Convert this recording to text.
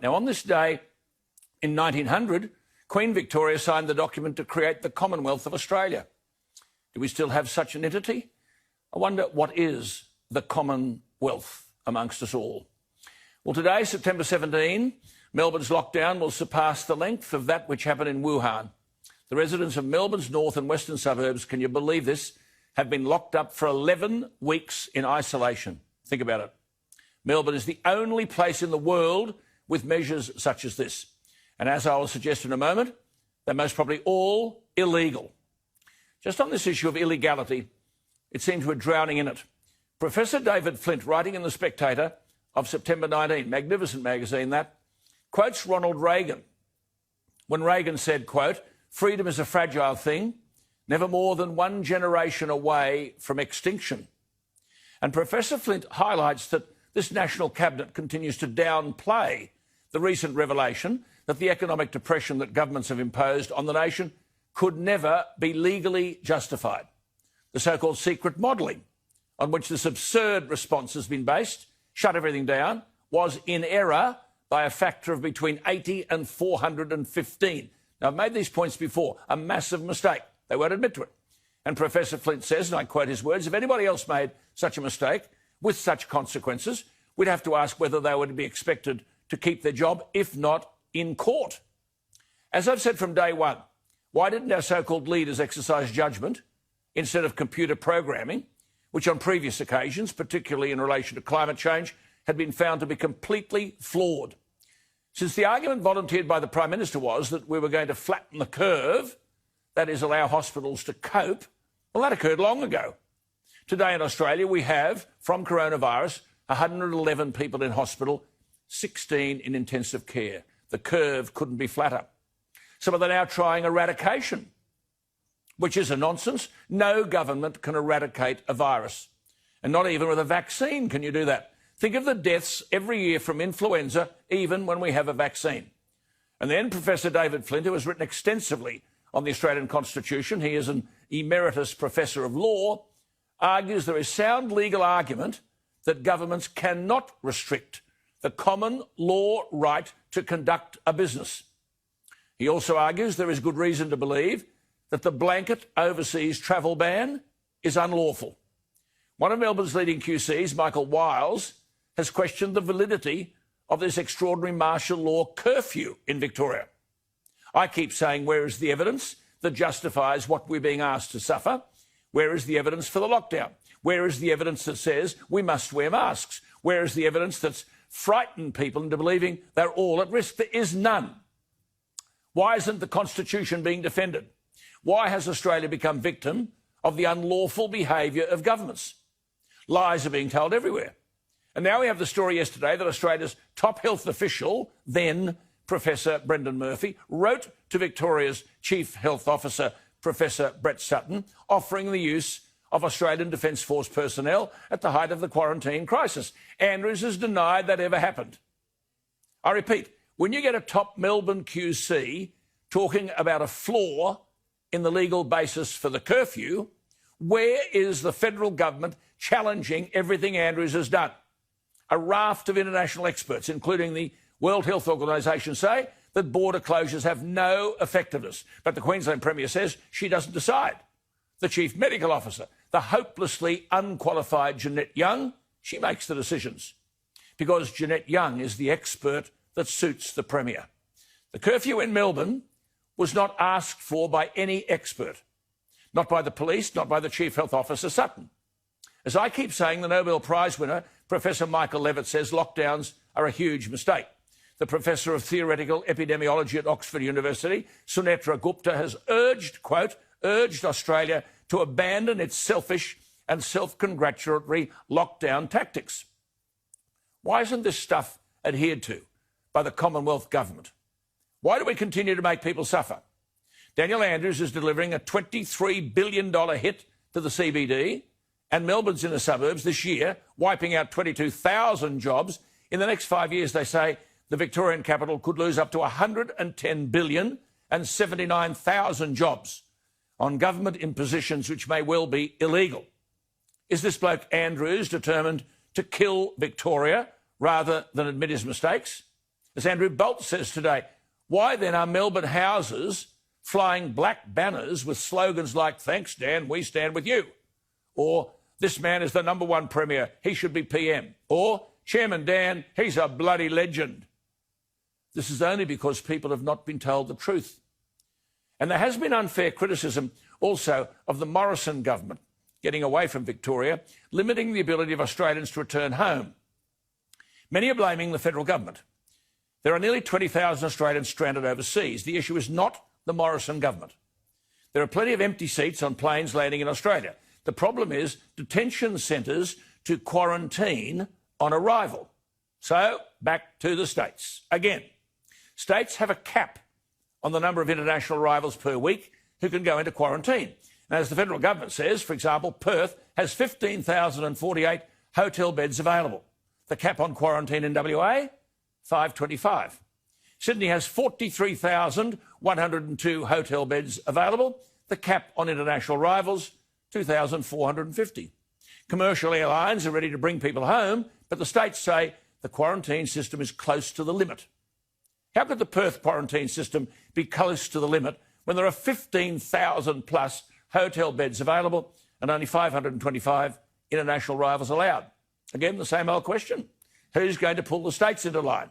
Now, on this day in 1900, Queen Victoria signed the document to create the Commonwealth of Australia. Do we still have such an entity? I wonder what is the commonwealth amongst us all. Well, today, September 17, Melbourne's lockdown will surpass the length of that which happened in Wuhan. The residents of Melbourne's north and western suburbs, can you believe this, have been locked up for 11 weeks in isolation. Think about it. Melbourne is the only place in the world with measures such as this. And as I will suggest in a moment, they're most probably all illegal. Just on this issue of illegality, it seems we're drowning in it. Professor David Flint, writing in The Spectator of September 19, magnificent magazine that, quotes Ronald Reagan when Reagan said, quote, "Freedom is a fragile thing, never more than one generation away from extinction." And Professor Flint highlights that this National Cabinet continues to downplay the recent revelation that the economic depression that governments have imposed on the nation could never be legally justified. The so-called secret modelling on which this absurd response has been based, shut everything down, was in error by a factor of between 80 and 415. Now, I've made these points before, a massive mistake. They won't admit to it. And Professor Flint says, and I quote his words, if anybody else made such a mistake with such consequences, we'd have to ask whether they would be expected to keep their job, if not in court. As I've said from day one, why didn't our so-called leaders exercise judgment instead of computer programming, which on previous occasions, particularly in relation to climate change, had been found to be completely flawed? Since the argument volunteered by the Prime Minister was that we were going to flatten the curve, that is, allow hospitals to cope, well, that occurred long ago. Today in Australia, we have, from coronavirus, 111 people in hospital, 16 in intensive care. The curve couldn't be flatter. Some of them are now trying eradication, which is a nonsense. No government can eradicate a virus. And not even with a vaccine can you do that. Think of the deaths every year from influenza, even when we have a vaccine. And then Professor David Flint, who has written extensively on the Australian Constitution, he is an emeritus professor of law, argues there is sound legal argument that governments cannot restrict the common law right to conduct a business. He also argues there is good reason to believe that the blanket overseas travel ban is unlawful. One of Melbourne's leading QCs, Michael Wiles, has questioned the validity of this extraordinary martial law curfew in Victoria. I keep saying, where is the evidence that justifies what we're being asked to suffer? Where is the evidence for the lockdown? Where is the evidence that says we must wear masks? Where is the evidence that's frightened people into believing they're all at risk? There is none. Why isn't the Constitution being defended? Why has Australia become victim of the unlawful behaviour of governments? Lies are being told everywhere. And now we have the story yesterday that Australia's top health official, then Professor Brendan Murphy, wrote to Victoria's Chief Health Officer, Professor Brett Sutton, offering the use of Australian Defence Force personnel at the height of the quarantine crisis. Andrews has denied that ever happened. I repeat, when you get a top Melbourne QC talking about a flaw in the legal basis for the curfew, where is the federal government challenging everything Andrews has done? A raft of international experts, including the World Health Organisation, say that border closures have no effectiveness. But the Queensland Premier says she doesn't decide. The Chief Medical Officer, the hopelessly unqualified Jeanette Young, she makes the decisions. Because Jeanette Young is the expert that suits the Premier. The curfew in Melbourne was not asked for by any expert. Not by the police, not by the Chief Health Officer Sutton. As I keep saying, the Nobel Prize winner, Professor Michael Levitt, says lockdowns are a huge mistake. The Professor of Theoretical Epidemiology at Oxford University, Sunetra Gupta, has urged, quote, urged Australia to abandon its selfish and self-congratulatory lockdown tactics. Why isn't this stuff adhered to by the Commonwealth government? Why do we continue to make people suffer? Daniel Andrews is delivering a $23 billion hit to the CBD, and Melbourne's inner suburbs this year, wiping out 22,000 jobs. In the next 5 years, they say, the Victorian capital could lose up to $110 billion and 79,000 jobs on government impositions which may well be illegal. Is this bloke Andrews determined to kill Victoria rather than admit his mistakes? As Andrew Bolt says today, why then are Melbourne houses flying black banners with slogans like, "Thanks, Dan, we stand with you," or "This man is the #1 Premier, he should be PM," or "Chairman Dan, he's a bloody legend"? This is only because people have not been told the truth. And there has been unfair criticism also of the Morrison government getting away from Victoria, limiting the ability of Australians to return home. Many are blaming the federal government. There are nearly 20,000 Australians stranded overseas. The issue is not the Morrison government. There are plenty of empty seats on planes landing in Australia. The problem is detention centres to quarantine on arrival. So, back to the states. Again, states have a cap on the number of international arrivals per week who can go into quarantine. And as the federal government says, for example, Perth has 15,048 hotel beds available. The cap on quarantine in WA, 525. Sydney has 43,102 hotel beds available. The cap on international arrivals, 2,450. Commercial airlines are ready to bring people home, but the states say the quarantine system is close to the limit. How could the Perth quarantine system be close to the limit when there are 15,000 plus hotel beds available and only 525 international arrivals allowed? Again, the same old question. Who's going to pull the states into line?